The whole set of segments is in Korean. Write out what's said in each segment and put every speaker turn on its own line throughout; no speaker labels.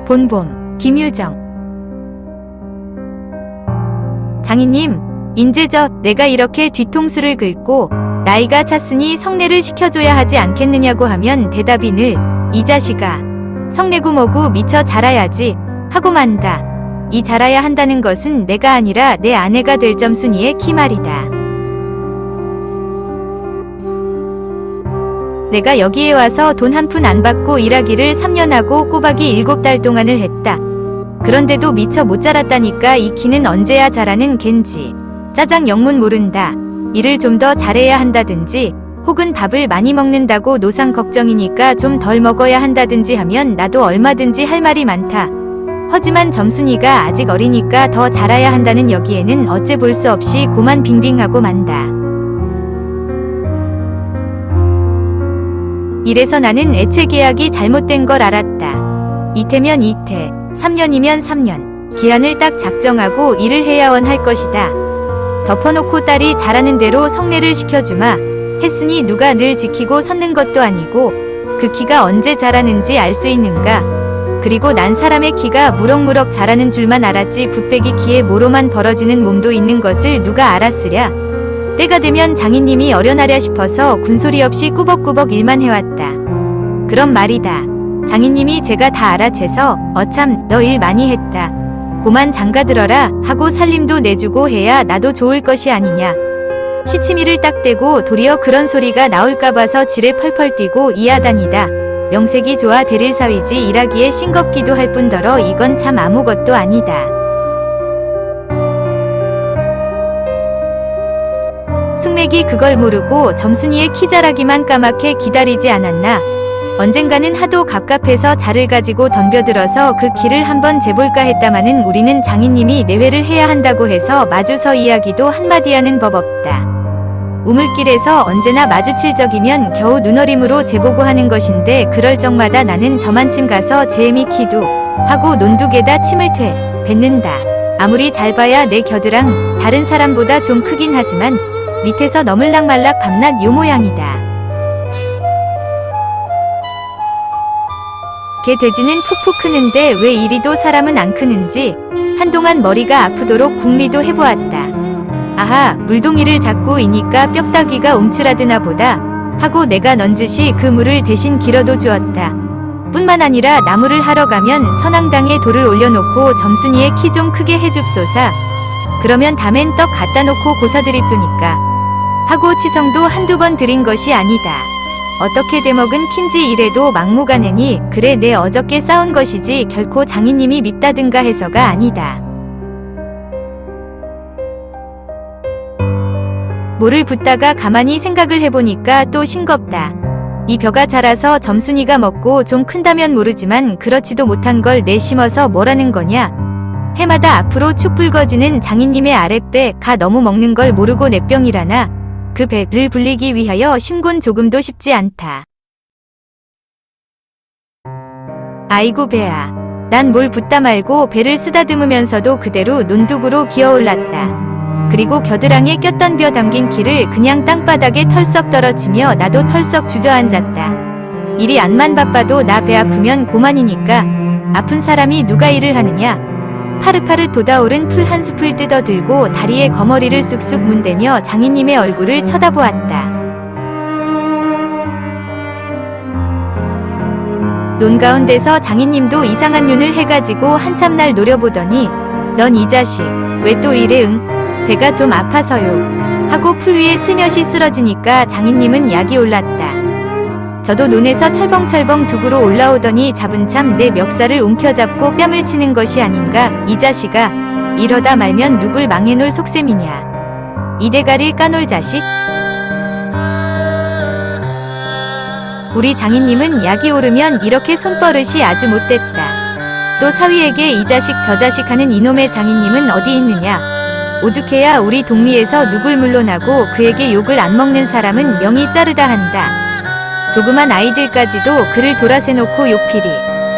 본봄, 김유정. 장인님, 인제저 내가 이렇게 뒤통수를 긁고 나이가 찼으니 성례를 시켜줘야 하지 않겠느냐고 하면 대답이 늘 이 자식아, 성례고 뭐고 미처 자라야지 하고 만다. 이 자라야 한다는 것은 내가 아니라 내 아내가 될 점순이의 키말이다. 내가 여기에 와서 돈 한 푼 안 받고 일하기를 3년 하고 꼬박이 7달 동안을 했다. 그런데도 미처 못 자랐다니까 이 키는 언제야 자라는 겐지. 짜장 영문 모른다. 일을 좀 더 잘해야 한다든지 혹은 밥을 많이 먹는다고 노상 걱정이니까 좀 덜 먹어야 한다든지 하면 나도 얼마든지 할 말이 많다. 하지만 점순이가 아직 어리니까 더 자라야 한다는 여기에는 어째 볼 수 없이 고만 빙빙하고 만다. 이래서 나는 애체 계약이 잘못된 걸 알았다. 이태면 이태, 3년이면 3년, 기한을 딱 작정하고 일을 해야원 할 것이다. 덮어놓고 딸이 잘하는 대로 성례를 시켜주마 했으니 누가 늘 지키고 섰는 것도 아니고 그 키가 언제 자라는지 알 수 있는가. 그리고 난 사람의 키가 무럭무럭 자라는 줄만 알았지 붓배기 키에 모로만 벌어지는 몸도 있는 것을 누가 알았으랴. 때가 되면 장인님이 어련하랴 싶어서 군소리 없이 꾸벅꾸벅 일만 해왔다. 그럼 말이다. 장인님이 제가 다 알아채서 어참 너 일 많이 했다. 고만 장가들어라 하고 살림도 내주고 해야 나도 좋을 것이 아니냐. 시치미를 딱 대고 도리어 그런 소리가 나올까 봐서 지레 펄펄 뛰고 이하다니다. 명색이 좋아 대릴사위지 일하기에 싱겁기도 할 뿐더러 이건 참 아무것도 아니다. 숙맥이 그걸 모르고 점순이의 키 자라기만 까맣게 기다리지 않았나. 언젠가는 하도 갑갑해서 자를 가지고 덤벼들어서 그 키를 한번 재볼까 했다마는 우리는 장인님이 내외를 해야 한다고 해서 마주서 이야기도 한마디 하는 법 없다. 우물길에서 언제나 마주칠 적이면 겨우 눈어림으로 재보고 하는 것인데 그럴 적마다 나는 저만침 가서 제미 키도 하고 논둑에다 침을 뱉는다. 아무리 잘 봐야 내 겨드랑 다른 사람보다 좀 크긴 하지만 밑에서 너물락말락 밤낮 요 모양이다. 개 돼지는 푹푹 크는데 왜 이리도 사람은 안 크는지 한동안 머리가 아프도록 궁리도 해보았다. 아하, 물동이를 잡고 이니까 뼈다귀가 움츠라드나 보다 하고 내가 넌지시 그 물을 대신 길어도 주었다. 뿐만 아니라 나무를 하러 가면 선앙당에 돌을 올려놓고 점순이의 키 좀 크게 해줍소사. 그러면 다맨 떡 갖다 놓고 고사드립 조니까 하고 치성도 한두 번 드린 것이 아니다. 어떻게 대먹은 킨지 이래도 막무가내니 그래 내 어저께 싸운 것이지 결코 장인님이 밉다든가 해서가 아니다. 뭐를 붓다가 가만히 생각을 해보니까 또 싱겁다. 이 벼가 자라서 점순이가 먹고 좀 큰다면 모르지만 그렇지도 못한 걸 내 심어서 뭐라는 거냐. 해마다 앞으로 축 붉어지는 장인님의 아랫배가 너무 먹는 걸 모르고 내 병이라나. 그 배를 불리기 위하여 심곤 조금도 쉽지 않다. 아이고 배야. 난 뭘 붓다 말고 배를 쓰다듬으면서도 그대로 논둑으로 기어올랐다. 그리고 겨드랑이에 꼈던 벼 담긴 키를 그냥 땅바닥에 털썩 떨어치며 나도 털썩 주저앉았다. 일이 안만 바빠도 나 배 아프면 고만이니까 아픈 사람이 누가 일을 하느냐. 파릇파릇 돋아오른 풀 한 숲을 뜯어들고 다리에 거머리를 쑥쑥 문대며 장인님의 얼굴을 쳐다보았다. 논 가운데서 장인님도 이상한 눈을 해가지고 한참날 노려보더니 넌 이 자식 왜 또 이래 응? 배가 좀 아파서요 하고 풀 위에 슬며시 쓰러지니까 장인님은 약이 올랐다. 저도 논에서 철벙철벙 둑으로 올라오더니 잡은 참 내 멱살을 움켜잡고 뺨을 치는 것이 아닌가. 이 자식아 이러다 말면 누굴 망해놓을 속셈이냐. 이 대가리를 까놀 자식. 우리 장인님은 약이 오르면 이렇게 손버릇이 아주 못됐다. 또 사위에게 이 자식 저 자식 하는 이놈의 장인님은 어디 있느냐. 오죽해야 우리 동리에서 누굴 물러나고 그에게 욕을 안 먹는 사람은 명이 자르다 한다. 조그만 아이들까지도 그를 돌아세놓고 욕필이.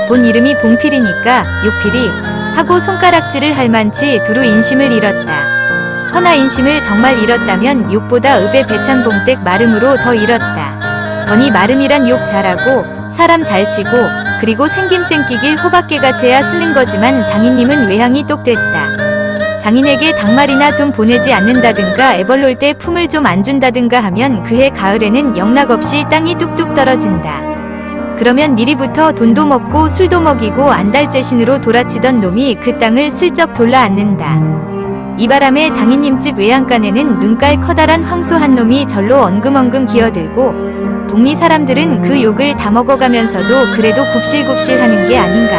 본 이름이 봉필이니까 욕필이 하고 손가락질을 할 만치 두루 인심을 잃었다. 허나 인심을 정말 잃었다면 욕보다 읍의 배창봉댁 마름으로 더 잃었다. 더니 마름이란 욕 잘하고 사람 잘 치고 그리고 생김생 끼길 호박개같이야 쓰는 거지만 장인님은 외향이 똑됐다. 장인에게 닭말이나 좀 보내지 않는다든가 애벌놀 때 품을 좀 안 준다든가 하면 그해 가을에는 영락없이 땅이 뚝뚝 떨어진다. 그러면 미리부터 돈도 먹고 술도 먹이고 안달재신으로 돌아치던 놈이 그 땅을 슬쩍 돌라 앉는다. 이 바람에 장인님 집 외양간에는 눈깔 커다란 황소 한 놈이 절로 엉금엉금 기어들고 동리 사람들은 그 욕을 다 먹어가면서도 그래도 굽실굽실 하는 게 아닌가.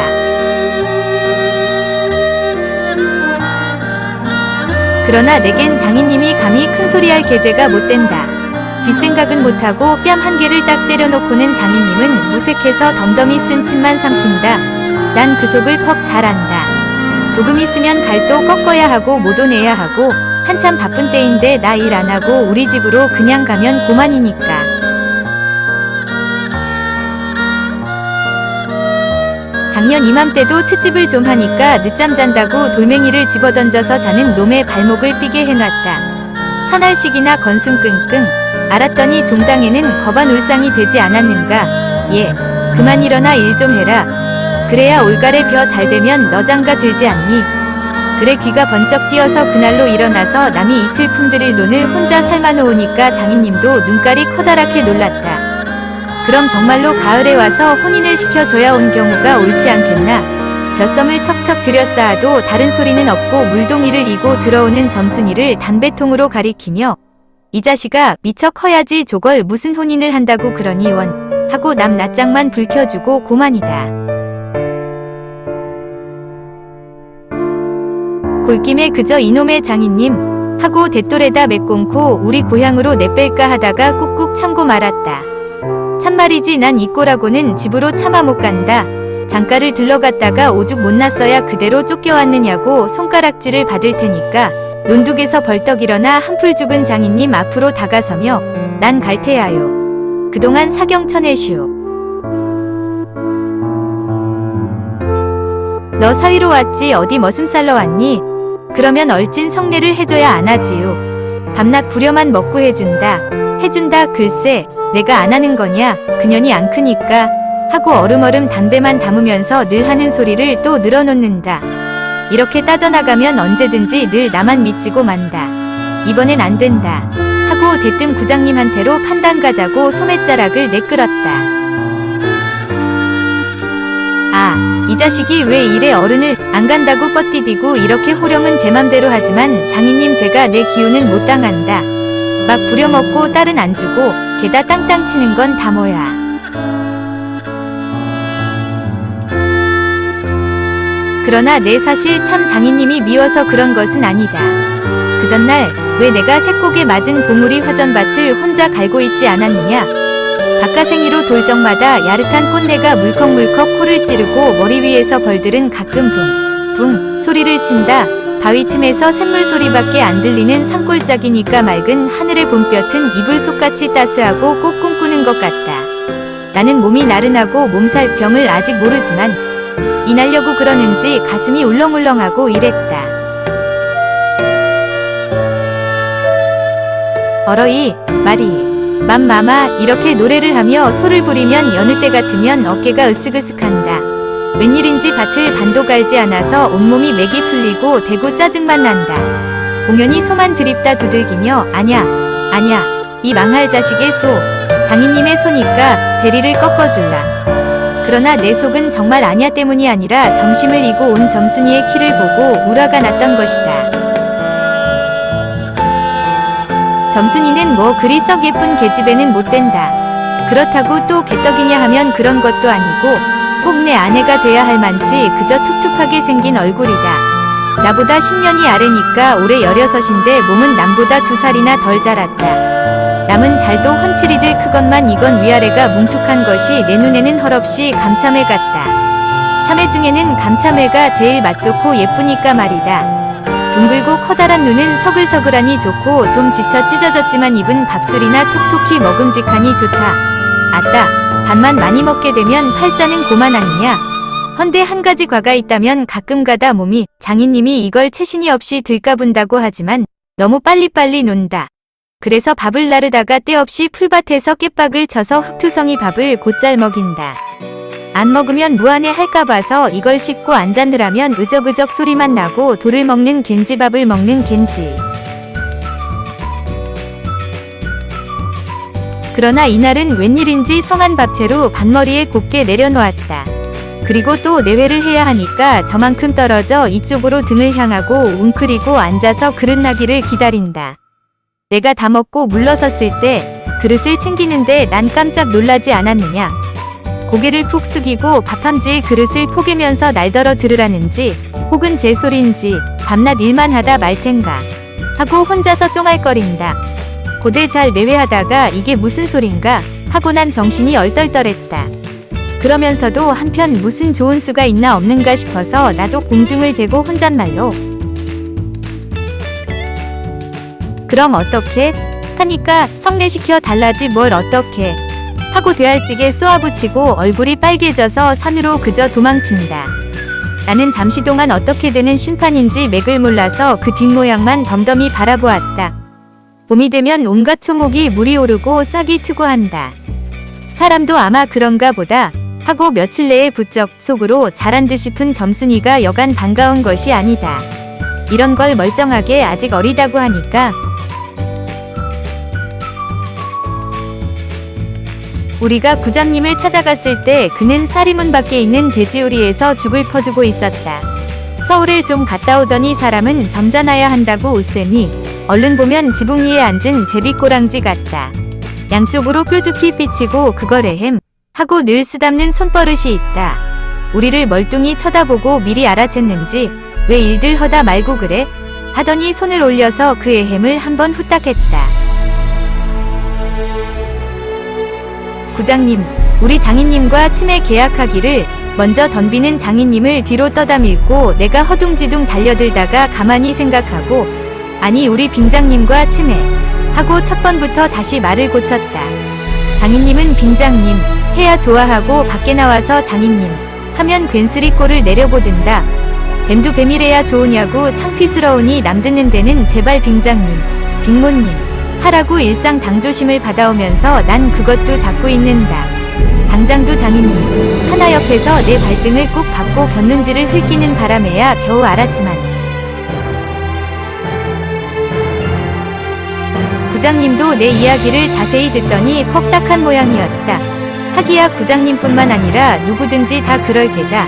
그러나 내겐 장인님이 감히 큰소리할 계제가 못된다. 뒷생각은 못하고 뺨 한 개를 딱 때려놓고는 장인님은 무색해서 덤덤히 쓴 침만 삼킨다. 난 그 속을 퍽 잘 안다. 조금 있으면 갈도 꺾어야 하고 모도 내야 하고 한참 바쁜 때인데 나 일 안 하고 우리 집으로 그냥 가면 고만이니까. 작년 이맘때도 트집을 좀 하니까 늦잠 잔다고 돌멩이를 집어던져서 자는 놈의 발목을 삐게 해놨다. 사날씩이나 건숨 끙끙 알았더니 종당에는 거반 울상이 되지 않았는가. 예, 그만 일어나 일 좀 해라. 그래야 올가래 벼 잘 되면 너 장가 들지 않니? 그래 귀가 번쩍 뛰어서 그날로 일어나서 남이 이틀 품들일 논을 혼자 삶아놓으니까 장인님도 눈깔이 커다랗게 놀랐다. 그럼 정말로 가을에 와서 혼인을 시켜줘야 온 경우가 옳지 않겠나? 벼썸을 척척 들여쌓아도 다른 소리는 없고 물동이를 이고 들어오는 점순이를 담배통으로 가리키며 이 자식아 미처 커야지 저걸 무슨 혼인을 한다고 그러니 원 하고 남 낯장만 불켜주고 고만이다. 골김에 그저 이놈의 장인님 하고 대돌에다 메꽁코 우리 고향으로 내뺄까 하다가 꾹꾹 참고 말았다. 참말이지 난 이 꼴하고는 집으로 차마 못 간다. 장가를 들러갔다가 오죽 못났어야 그대로 쫓겨왔느냐고 손가락질을 받을 테니까 논둑에서 벌떡 일어나 한풀 죽은 장인님 앞으로 다가서며 난 갈테야요. 그동안 사경 쳐내시오. 너 사위로 왔지 어디 머슴살러 왔니? 그러면 얼찐 성례를 해줘야 안 하지요. 밤낮 부려만 먹고 해준다. 해준다 글쎄 내가 안 하는 거냐 그년이 안 크니까 하고 얼음얼음 담배만 담으면서 늘 하는 소리를 또 늘어놓는다. 이렇게 따져나가면 언제든지 늘 나만 믿지고 만다. 이번엔 안 된다 하고 대뜸 구장님한테로 판단 가자고 소매자락을 내끌었다. 아, 이 자식이 왜 이래 어른을 안 간다고 뻗디디고 이렇게 호령은 제 맘대로 하지만 장인님 제가 내 기운은 못 당한다. 막 부려먹고 딸은 안 주고 게다 땅땅 치는 건 다 뭐야. 그러나 내 사실 참 장인님이 미워서 그런 것은 아니다. 그 전날 왜 내가 새곡에 맞은 보물이 화전밭을 혼자 갈고 있지 않았느냐. 바깥생이로 돌적마다 야릇한 꽃내가 물컥물컥 코를 찌르고 머리 위에서 벌들은 가끔 붕 소리를 친다. 바위 틈에서 샘물 소리밖에 안 들리는 산골짜기니까 맑은 하늘의 봄볕은 이불 속같이 따스하고 꼭 꿈꾸는 것 같다. 나는 몸이 나른하고 몸살 병을 아직 모르지만 이날려고 그러는지 가슴이 울렁울렁하고 이랬다. 어러이 말이 맘마마 이렇게 노래를 하며 소를 부리면 여느 때 같으면 어깨가 으쓱으쓱한다. 웬일인지 밭을 반도 갈지 않아서 온몸이 맥이 풀리고 대구 짜증만 난다. 공연히 소만 드립다 두들기며 아냐 이 망할 자식의 소 장인님의 소니까 대리를 꺾어줄라. 그러나 내 속은 정말 아냐 때문이 아니라 점심을 이고 온 점순이의 키를 보고 우라가 났던 것이다. 점순이는 뭐 그리 썩 예쁜 계집애는 못 된다. 그렇다고 또 개떡이냐 하면 그런 것도 아니고 꼭 내 아내가 돼야 할 만치 그저 툭툭하게 생긴 얼굴이다. 나보다 10년이 아래니까 올해 16인데 몸은 남보다 2살이나 덜 자랐다. 남은 잘도 헌칠이들 크건만 이건 위아래가 뭉툭한 것이 내 눈에는 헐없이 감참회 같다. 참외 중에는 감참회가 제일 맛 좋고 예쁘니까 말이다. 둥글고 커다란 눈은 서글서글하니 좋고 좀 지쳐 찢어졌지만 입은 밥술이나 톡톡히 먹음직하니 좋다. 아따 밥만 많이 먹게 되면 팔자는 고만 아니냐. 헌데 한 가지 과가 있다면 가끔가다 몸이 장인님이 이걸 채신이 없이 들까분다고 하지만 너무 빨리빨리 논다. 그래서 밥을 나르다가 때없이 풀밭에서 깻박을 쳐서 흑투성이 밥을 곧잘 먹인다. 안 먹으면 무안해 할까 봐서 이걸 씹고 앉았느라면 으적으적 소리만 나고 돌을 먹는 겐지, 밥을 먹는 겐지. 그러나 이날은 웬일인지 성한 밥채로 반머리에 곱게 내려놓았다. 그리고 또 내외를 해야 하니까 저만큼 떨어져 이쪽으로 등을 향하고 웅크리고 앉아서 그릇 나기를 기다린다. 내가 다 먹고 물러섰을 때 그릇을 챙기는데 난 깜짝 놀라지 않았느냐. 고개를 푹 숙이고 밥함지의 그릇을 포개면서 날더러 들으라는지 혹은 제 소린지 밤낮 일만 하다 말 텐가 하고 혼자서 쫑알거린다. 고대 잘 내외하다가 이게 무슨 소린가 하고 난 정신이 얼떨떨했다. 그러면서도 한편 무슨 좋은 수가 있나 없는가 싶어서 나도 공중을 대고 혼잣말로 그럼 어떻게? 하니까 성례시켜 달라지 뭘 어떻게 하고 되알찌게 쏘아붙이고 얼굴이 빨개져서 산으로 그저 도망친다. 나는 잠시 동안 어떻게 되는 심판인지 맥을 몰라서 그 뒷모양만 덤덤히 바라보았다. 봄이 되면 온갖 초목이 물이 오르고 싹이 트고 한다. 사람도 아마 그런가 보다 하고 며칠 내에 부쩍 속으로 잘한 듯 싶은 점순이가 여간 반가운 것이 아니다. 이런 걸 멀쩡하게 아직 어리다고 하니까. 우리가 구장님을 찾아갔을 때 그는 사리문 밖에 있는 돼지우리에서 죽을 퍼주고 있었다. 서울에 좀 갔다 오더니 사람은 점잖아야 한다고 웃으니 얼른 보면 지붕 위에 앉은 제비꼬랑지 같다. 양쪽으로 뾰족히 삐치고 그걸 에헴 하고 늘 쓰담는 손버릇이 있다. 우리를 멀뚱히 쳐다보고 미리 알아챘는지 왜 일들 허다 말고 그래? 하더니 손을 올려서 그 에헴을 한번 후딱했다. 구장님, 우리 장인님과 치매 계약하기를 먼저 덤비는 장인님을 뒤로 떠다 밀고 내가 허둥지둥 달려들다가 가만히 생각하고 아니 우리 빙장님과 치매 하고 첫 번부터 다시 말을 고쳤다. 장인님은 빙장님 해야 좋아하고 밖에 나와서 장인님 하면 괜스리 꼴을 내려보든다. 뱀도 뱀이래야 좋으냐고 창피스러우니 남 듣는 데는 제발 빙장님, 빙모님 하라고 일상 당조심을 받아오면서 난 그것도 잡고 있는다. 당장도 장인님 하나 옆에서 내 발등을 꼭 밟고 곁눈질을 흘끼는 바람에야 겨우 알았지만 구장님도 내 이야기를 자세히 듣더니 퍽딱한 모양이었다. 하기야 구장님뿐만 아니라 누구든지 다 그럴 게다.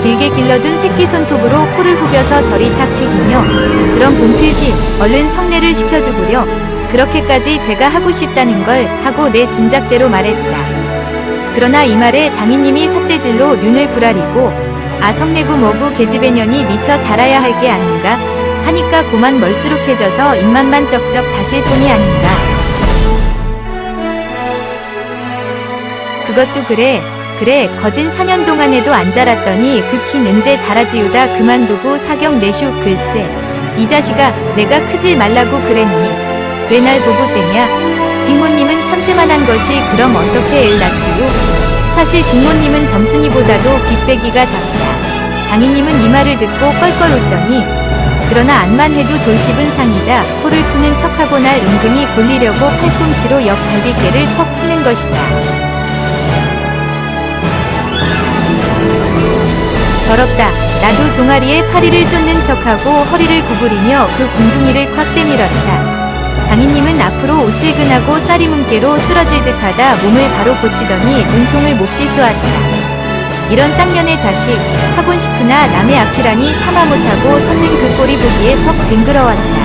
길게 길러둔 새끼 손톱으로 코를 후벼서 저리 탁 튀기며 그럼 봉필씨 얼른 성례를 시켜주구려. 그렇게까지 제가 하고 싶다는 걸 하고 내 짐작대로 말했다. 그러나 이 말에 장인님이 삿대질로 눈을 부라리고 아 성례구 뭐구 계집애년이 미처 자라야 할 게 아닌가 하니까 고만 멀수룩해져서 입맛만 쩍쩍 다실 뿐이 아닌가. 그것도 그래 거진 4년 동안에도 안 자랐더니 그 키 언제 자라지우다 그만두고 사경 내슈 글쎄 이 자식아 내가 크질 말라고 그랬니 왜 날 보고 떼냐. 빙모님은 참새만한 것이 그럼 어떻게 엘 낳지요. 사실 빙모님은 점순이보다도 빗배기가 작다. 장인님은 이 말을 듣고 껄껄 웃더니 그러나 안만 해도 돌씹은 상이다. 코를 푸는 척하고 날 은근히 골리려고 팔꿈치로 옆 갈비뼈를 퍽 치는 것이다. 더럽다. 나도 종아리에 파리를 쫓는 척하고 허리를 구부리며 그 궁둥이를 콱 때밀었다. 장인님은 앞으로 우찔근하고 쌀이문깨로 쓰러질 듯하다 몸을 바로 고치더니 눈총을 몹시 쏘았다. 이런 쌍년의 자식 하곤 싶으나 남의 앞이라니 참아 못하고 섰는 그 꼴이 보기에 퍽 징그러웠다.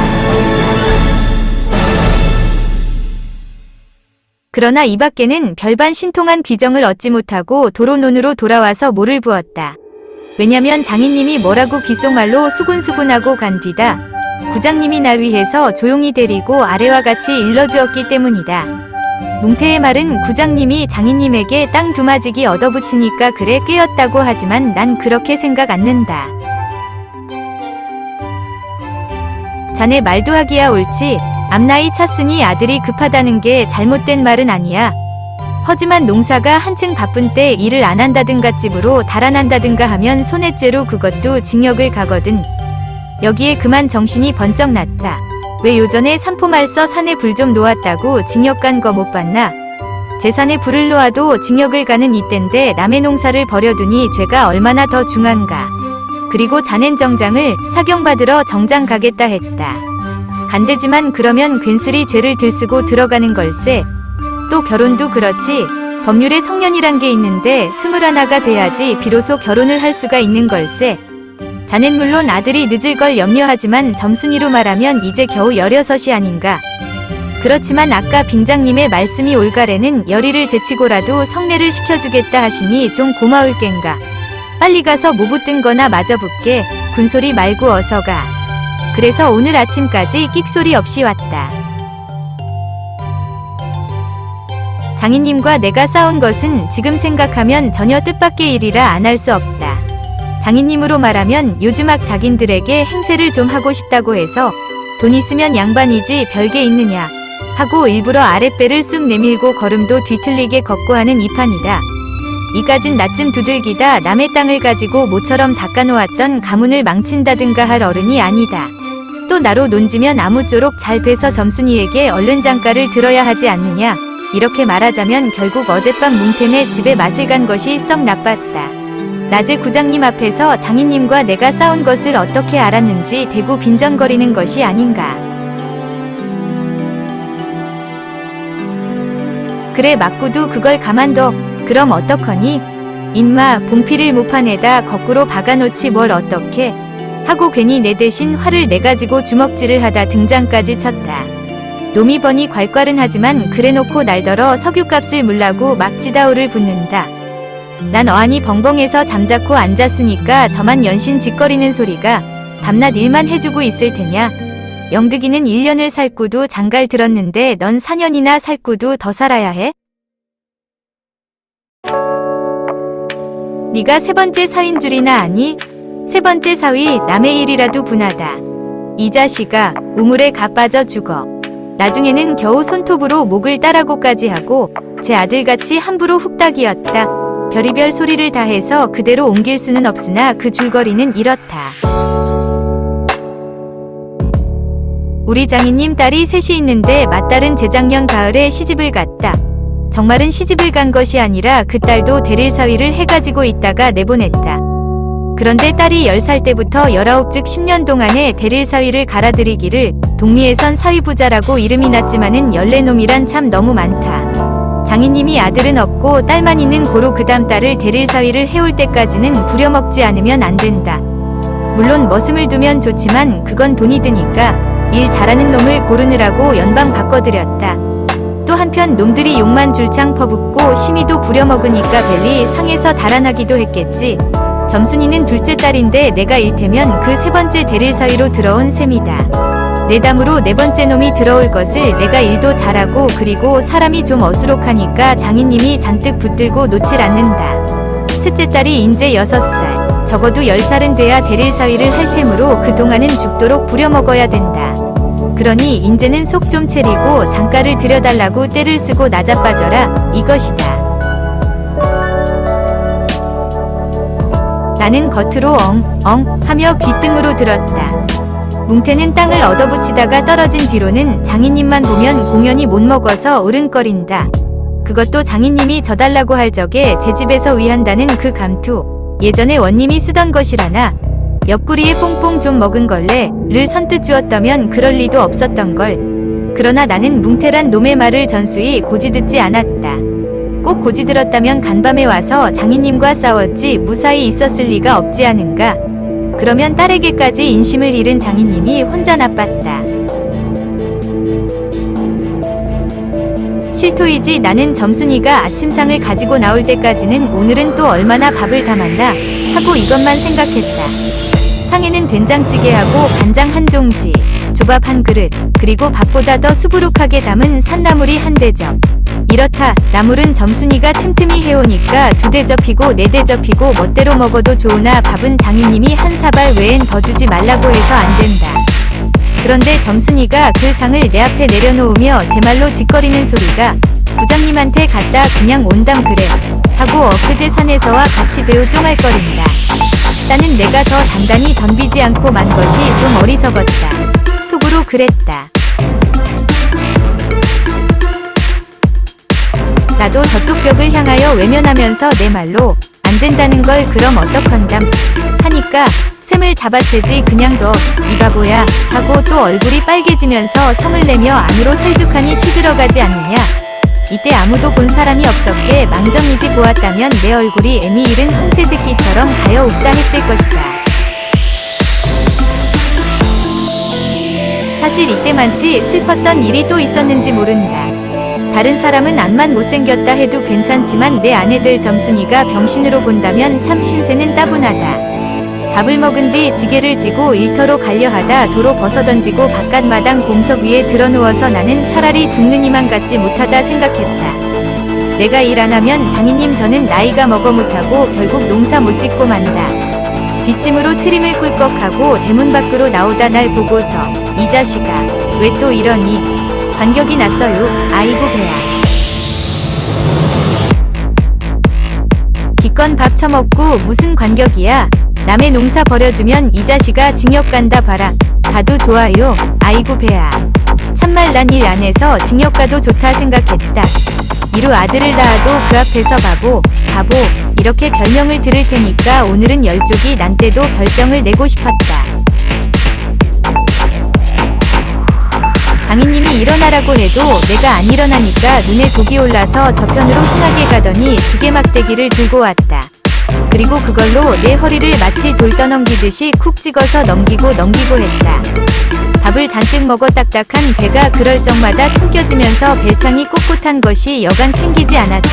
그러나 이 밖에는 별반 신통한 귀정을 얻지 못하고 도로논으로 돌아와서 모를 부었다. 왜냐면 장인님이 뭐라고 귓속말로 수군수군하고 간 뒤다. 구장님이 날 위해서 조용히 데리고 아래와 같이 일러주었기 때문이다. 뭉태의 말은 구장님이 장인님에게 땅 두마지기 얻어붙이니까 그래 꿰었다고 하지만 난 그렇게 생각 않는다. 자네 말도 하기야 옳지. 앞나이 찼으니 아들이 급하다는 게 잘못된 말은 아니야. 하지만 농사가 한층 바쁜 때 일을 안 한다든가 집으로 달아난다든가 하면 손해죄로 그것도 징역을 가거든. 여기에 그만 정신이 번쩍 났다. 왜 요전에 산포말서 산에 불 좀 놓았다고 징역 간 거 못 봤나? 재산에 불을 놓아도 징역을 가는 이땐데 남의 농사를 버려두니 죄가 얼마나 더 중한가. 그리고 자넨 정장을 사경받으러 정장 가겠다 했다. 간대지만 그러면 괜스리 죄를 들쓰고 들어가는 걸세. 또 결혼도 그렇지. 법률에 성년이란 게 있는데 21가 돼야지 비로소 결혼을 할 수가 있는 걸세. 자넨 물론 아들이 늦을 걸 염려하지만 점순이로 말하면 이제 겨우 16이 아닌가. 그렇지만 아까 빙장님의 말씀이 올가래는 열의를 제치고라도 성례를 시켜주겠다 하시니 좀 고마울 겐가. 빨리 가서 뭐 붙든 거나 마저 붙게. 군소리 말고 어서 가. 그래서 오늘 아침까지 끽소리 없이 왔다. 장인님과 내가 싸운 것은 지금 생각하면 전혀 뜻밖의 일이라 안 할 수 없다. 장인님으로 말하면 요즘악 자긴들에게 행세를 좀 하고 싶다고 해서 돈 있으면 양반이지 별게 있느냐 하고 일부러 아랫배를 쑥 내밀고 걸음도 뒤틀리게 걷고 하는 이 판이다. 이까진 나쯤 두들기다 남의 땅을 가지고 모처럼 닦아놓았던 가문을 망친다든가 할 어른이 아니다. 또 나로 논지면 아무쪼록 잘 돼서 점순이에게 얼른 장가를 들어야 하지 않느냐. 이렇게 말하자면 결국 어젯밤 뭉태네 집에 맛을 간 것이 썩 나빴다. 낮에 구장님 앞에서 장인님과 내가 싸운 것을 어떻게 알았는지 대구 빈정거리는 것이 아닌가. 그래 맞고도 그걸 가만둬. 그럼 어떡하니? 인마 봉피를 모판에다 거꾸로 박아놓지 뭘 어떻게 하고 괜히 내 대신 화를 내가지고 주먹질을 하다 등장까지 쳤다. 놈이 버니 괄괄은 하지만 그래놓고 날더러 석유값을 물라고 막 지다오를 붙는다. 난 어안이 벙벙해서 잠자코 앉았으니까 저만 연신 짓거리는 소리가 밤낮 일만 해주고 있을 테냐. 영득이는 1년을 살고도 장갈 들었는데 넌 4년이나 살고도 더 살아야 해? 네가 세 번째 사위인 줄이나 아니? 세 번째 사위 남의 일이라도 분하다. 이 자식아 우물에 가 빠져 죽어. 나중에는 겨우 손톱으로 목을 따라고까지 하고 제 아들같이 함부로 훅딱이었다. 별의별 소리를 다 해서 그대로 옮길 수는 없으나 그 줄거리는 이렇다. 우리 장인님 딸이 셋이 있는데 맏딸은 재작년 가을에 시집을 갔다. 정말은 시집을 간 것이 아니라 그 딸도 대릴사위를 해가지고 있다가 내보냈다. 그런데 딸이 10살 때부터 19 즉 10년 동안에 대릴사위를 갈아들이기를 동리에선 사위부자라고 이름이 났지만은 연례놈이란 참 너무 많다. 장인님이 아들은 없고 딸만 있는 고로 그다음 딸을 대릴사위를 해올 때까지는 부려먹지 않으면 안 된다. 물론 머슴을 두면 좋지만 그건 돈이 드니까 일 잘하는 놈을 고르느라고 연방 바꿔드렸다. 또 한편 놈들이 욕만 줄창 퍼붓고 심의도 부려먹으니까 벨리 상에서 달아나기도 했겠지. 점순이는 둘째 딸인데 내가 일테면 그 세 번째 대릴사위로 들어온 셈이다. 내담으로 네 번째 놈이 들어올 것을 내가 일도 잘하고 그리고 사람이 좀 어수룩하니까 장인님이 잔뜩 붙들고 놓질 않는다. 셋째 딸이 인제 6살, 적어도 10살은 돼야 대릴사위를 할 테므로 그동안은 죽도록 부려먹어야 된다. 그러니 인제는 속 좀 채리고 장가를 들여달라고 떼를 쓰고 나자빠져라 이것이다. 나는 겉으로 엉엉 하며 귓등으로 들었다. 뭉태는 땅을 얻어붙이다가 떨어진 뒤로는 장인님만 보면 공연히 못 먹어서 으릉거린다. 그것도 장인님이 져달라고 할 적에 제 집에서 위한다는 그 감투. 예전에 원님이 쓰던 것이라나 옆구리에 뽕뽕 좀 먹은 걸래를 선뜻 주었다면 그럴 리도 없었던걸. 그러나 나는 뭉태란 놈의 말을 전수히 고지 듣지 않았다. 꼭 고지 들었다면 간밤에 와서 장인님과 싸웠지 무사히 있었을 리가 없지 않은가. 그러면 딸에게까지 인심을 잃은 장인님이 혼자 나빴다. 실토이지. 나는 점순이가 아침상을 가지고 나올 때까지는 오늘은 또 얼마나 밥을 담았나 하고 이것만 생각했다. 상에는 된장찌개하고 간장 한 종지, 조밥 한 그릇, 그리고 밥보다 더 수부룩하게 담은 산나물이 한 대접. 이렇다. 나물은 점순이가 틈틈이 해오니까 2대접이고 4대접이고 멋대로 먹어도 좋으나 밥은 장인님이 한 사발 외엔 더 주지 말라고 해서 안 된다. 그런데 점순이가 그 상을 내 앞에 내려놓으며 제 말로 짓거리는 소리가 부장님한테 갔다 그냥 온담 그래 하고 엊그제 산에서와 같이 대우 쫑알거린다. 나는 내가 더 단단히 덤비지 않고 만 것이 좀 어리석었다. 속으로 입으로 그랬다. 나도 저쪽 벽을 향하여 외면하면서 내 말로 안 된다는 걸 그럼 어떡한담 하니까 쇳을 잡아채지 그냥 둬 이 바보야 하고 또 얼굴이 빨개지면서 성을 내며 안으로 살죽하니 티 들어가지 않느냐. 이때 아무도 본 사람이 없었기에 망정이지 보았다면 내 얼굴이 애미 잃은 황새새끼처럼 가여 웃다 했을 것이다. 사실 이때만치 슬펐던 일이 또 있었는지 모른다. 다른 사람은 암만 못생겼다 해도 괜찮지만 내 아내들 점순이가 병신으로 본다면 참 신세는 따분하다. 밥을 먹은 뒤 지게를 지고 일터로 가려 하다 도로 벗어던지고 바깥마당 공석 위에 들어누워서 나는 차라리 죽느니만 같지 못하다 생각했다. 내가 일 안 하면 장인님 저는 나이가 먹어 못하고 결국 농사 못 짓고 만다. 뒷짐으로 트림을 꿀꺽하고 대문 밖으로 나오다 날 보고서 이 자식아 왜 또 이러니? 반격이 났어요. 아이고 배야. 기껏 밥 처먹고 무슨 관격이야. 남의 농사 버려주면 이 자식아 징역 간다 봐라. 가도 좋아요. 아이고 배야. 참말 난 일 안 해서 징역 가도 좋다 생각했다. 이루 아들을 낳아도 그 앞에서 바보 이렇게 별명을 들을 테니까 오늘은 열쪽이 난 때도 별명을 내고 싶었다. 장인님이 일어나라고 해도 내가 안 일어나니까 눈에 독이 올라서 저편으로 흥하게 가더니 지게막대기를 들고 왔다. 그리고 그걸로 내 허리를 마치 돌 떠넘기듯이 쿡 찍어서 넘기고 했다. 밥을 잔뜩 먹어 딱딱한 배가 그럴 적마다 튕겨지면서 벨창이 꼿꼿한 것이 여간 캥기지 않았다.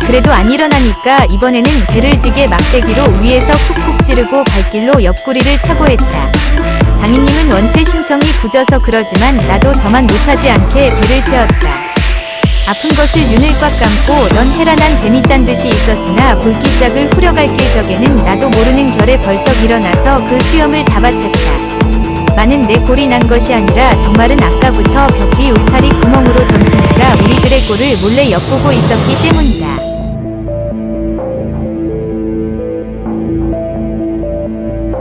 그래도 안 일어나니까 이번에는 배를 지게 막대기로 위에서 쿡쿡 찌르고 발길로 옆구리를 차고 했다. 장인님은 원체 심청이 굳어서 그러지만 나도 저만 못하지 않게 배를 채웠다. 아픈 것을 눈을 꽉 감고 넌 해라 난 재밌단 듯이 있었으나 볼기짝을 후려갈 길적에는 나도 모르는 결에 벌떡 일어나서 그 수염을 잡아챘다. 많은 내 골이 난 것이 아니라 정말은 아까부터 벽 뒤 울타리 구멍으로 점순이가 우리들의 꼴을 몰래 엿보고 있었기 때문이다.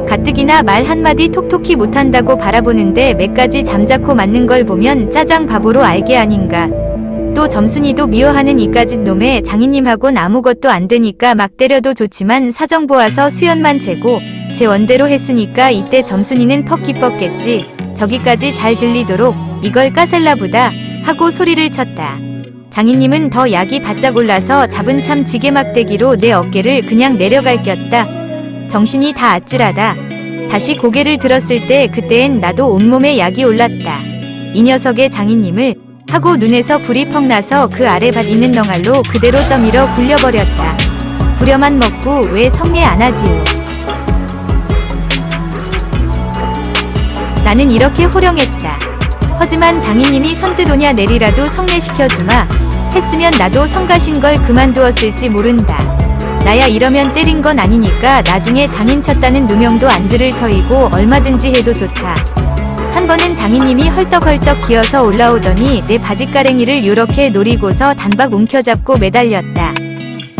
가뜩이나 말 한마디 톡톡히 못한다고 바라보는데 몇 가지 잠자코 맞는 걸 보면 짜장 바보로 알게 아닌가. 또 점순이도 미워하는 이까짓 놈의 장인님하곤 아무것도 안 되니까 막 때려도 좋지만 사정 보아서 수연만 재고 제 원대로 했으니까 이때 점순이는 퍽 기뻤겠지. 저기까지 잘 들리도록 이걸 까셀라보다 하고 소리를 쳤다. 장인님은 더 약이 바짝 올라서 잡은 참 지게막대기로 내 어깨를 그냥 내려갈 꼈다. 정신이 다 아찔하다. 다시 고개를 들었을 때 그때엔 나도 온몸에 약이 올랐다. 이 녀석의 장인님을 하고 눈에서 불이 펑 나서 그 아래 밭 있는 넝알로 그대로 떠밀어 굴려버렸다. 부려만 먹고 왜 성례 안 하지요. 나는 이렇게 호령했다. 하지만 장인님이 선뜻 오냐 내리라도 성례시켜주마 했으면 나도 성가신 걸 그만두었을지 모른다. 나야 이러면 때린 건 아니니까 나중에 장인 쳤다는 누명도 안 들을 터이고 얼마든지 해도 좋다. 한 번은 장인님이 헐떡헐떡 기어서 올라오더니 내 바짓가랭이를 요렇게 노리고서 단박 움켜잡고 매달렸다.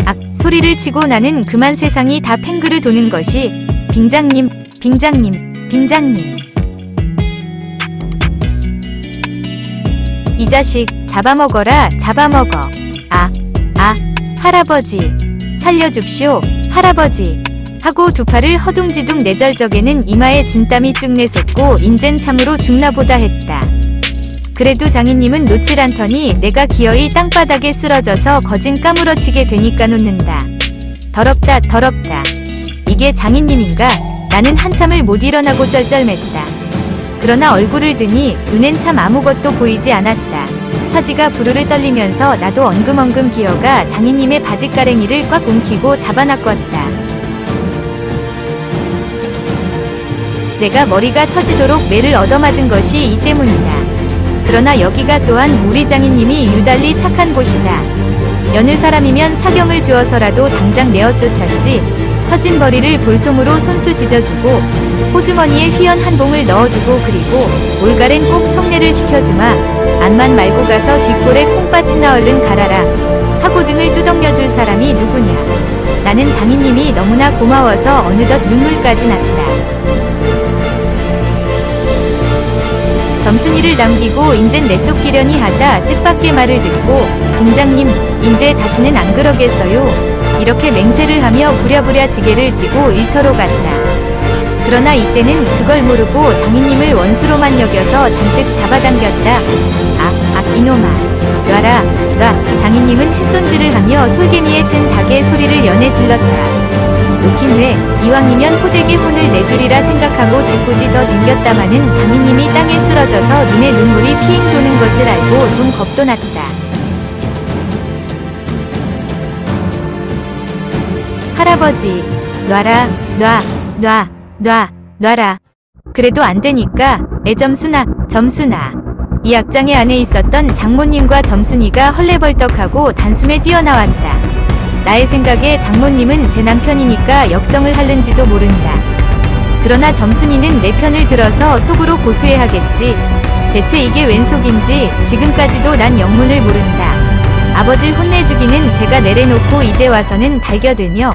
악 소리를 치고 나는 그만 세상이 다 팽그르 도는 것이 빙장님 이 자식 잡아먹어라 잡아먹어. 할아버지 살려줍시오 할아버지 하고 두 팔을 허둥지둥 내절적에는 이마에 진땀이 쭉 내솟고 인젠 참으로 죽나보다 했다. 그래도 장인님은 놓질 않더니 내가 기어이 땅바닥에 쓰러져서 거진 까무러치게 되니까 놓는다. 더럽다. 이게 장인님인가? 나는 한참을 못 일어나고 쩔쩔맸다. 그러나 얼굴을 드니 눈엔 참 아무것도 보이지 않았다. 사지가 부르르 떨리면서 나도 엉금엉금 기어가 장인님의 바짓가랭이를 꽉 움키고 잡아놨겄다. 내가 머리가 터지도록 매를 얻어맞은 것이 이 때문이다. 그러나 여기가 또한 우리 장인님이 유달리 착한 곳이다. 여느 사람이면 사경을 주어서라도 당장 내어 쫓았지. 터진 머리를 볼솜으로 손수 찢어주고 호주머니에 휘연 한 봉을 넣어주고 그리고 올가랜 꼭 성례를 시켜주마. 암만 말고 가서 뒷골에 콩밭이나 얼른 갈아라 하고 등을 두덕려줄 사람이 누구냐. 나는 장인님이 너무나 고마워서 어느덧 눈물까지 났다. 점순이를 남기고 인젠 내쫓기려니 하다 뜻밖의 말을 듣고 동장님 인제 다시는 안 그러겠어요. 이렇게 맹세를 하며 부랴부랴 지게를 지고 일터로 갔다. 그러나 이때는 그걸 모르고 장인님을 원수로만 여겨서 잔뜩 잡아당겼다. 이놈아. 놔라, 놔. 장인님은 햇손질을 하며 솔개미에 찬 닭의 소리를 연해 질렀다. 놓긴 왜, 이왕이면 호되게 혼을 내주리라 생각하고 짓궂이 더 댕겼다마는 장인님이 땅에 쓰러져서 눈에 눈물이 피잉 도는 것을 알고 좀 겁도 났다. 할아버지, 놔라, 놔라. 그래도 안 되니까, 점순아. 이 악장의 안에 있었던 장모님과 점순이가 헐레벌떡하고 단숨에 뛰어나왔다. 나의 생각에 장모님은 제 남편이니까 역성을 하는지도 모른다. 그러나 점순이는 내 편을 들어서 속으로 고수해하겠지. 대체 이게 웬 속인지 지금까지도 난 영문을 모른다. 아버지를 혼내주기는 제가 내려놓고 이제 와서는 달겨들며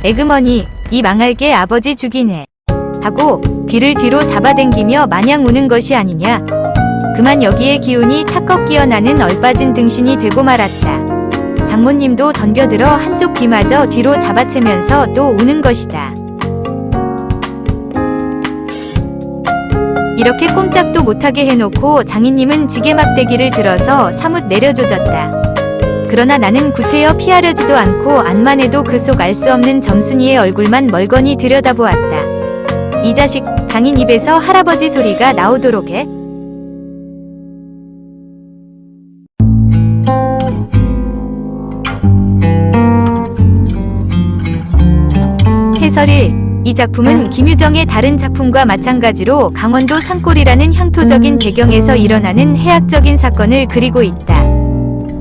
에그머니, 이 망할게 아버지 죽이네. 하고 귀를 뒤로 잡아당기며 마냥 우는 것이 아니냐. 그만 여기에 기운이 탁꺾 끼어나는 얼빠진 등신이 되고 말았다. 장모님도 덤벼들어 한쪽 귀마저 뒤로 잡아채면서 또 우는 것이다. 이렇게 꼼짝도 못하게 해놓고 장인님은 지게막대기를 들어서 사뭇 내려조졌다. 그러나 나는 구태여 피하려지도 않고 안만 해도 그 속 알 수 없는 점순이의 얼굴만 멀거니 들여다보았다. 이 자식, 장인 입에서 할아버지 소리가 나오도록 해. 해설 1. 이 작품은 김유정의 다른 작품과 마찬가지로 강원도 산골이라는 향토적인 배경에서 일어나는 해학적인 사건을 그리고 있다.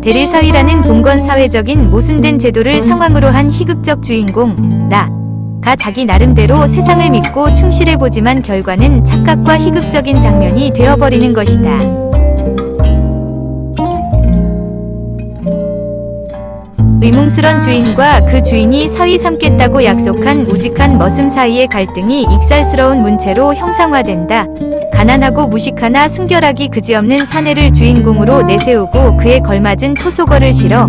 대릴사위라는 봉건사회적인 모순된 제도를 상황으로 한 희극적 주인공, 나가 자기 나름대로 세상을 믿고 충실해보지만 결과는 착각과 희극적인 장면이 되어버리는 것이다. 의문스런 주인과 그 주인이 사위 삼겠다고 약속한 우직한 머슴 사이의 갈등이 익살스러운 문체로 형상화된다. 가난하고 무식하나 순결하기 그지없는 사내를 주인공으로 내세우고 그에 걸맞은 토속어를 실어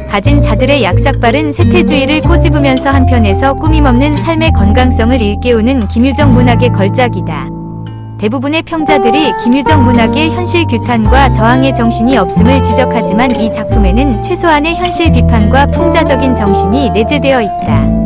가진 자들의 약삭빠른 세태주의를 꼬집으면서 한편에서 꾸밈없는 삶의 건강성을 일깨우는 김유정 문학의 걸작이다. 대부분의 평자들이 김유정 문학의 현실 규탄과 저항의 정신이 없음을 지적하지만 이 작품에는 최소한의 현실 비판과 풍자적인 정신이 내재되어 있다.